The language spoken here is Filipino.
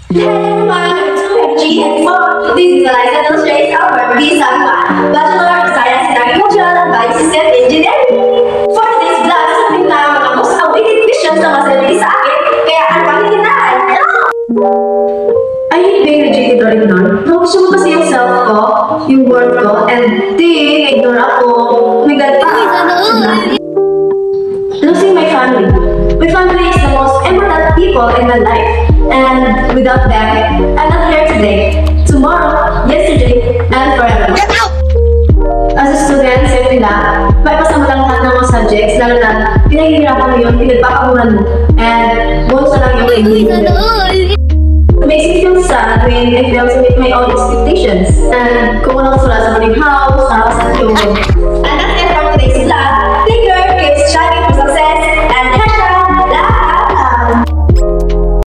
Hey everyone, welcome to FG4. This is Eliza Illustrates our Visa 1, Bachelor of Science in Agricultural and Biosystem Engineering. For today's vlog, sasabihin na mga most awaited questions na masabi sa akin, kaya ano ang hinihintay? I hate being rejected or ignored. Nakusya mo kasi yung self ko, yung worth ko, and di, ignore ako. Oh my God, losing my family. My family is the most important people in my life. And without them, I'm not here today, tomorrow, yesterday, and forever. Get out! As a student, sayo nila, maipasa mo lang lahat ng mga subjects, lalo na pinahihirapan mo yun, pinagpapaguran mo, and bonus na lang yung kaibigan mo. It makes me feel sad when I fail to meet my own expectations. And kung walang sula sa maling house, nakasan yung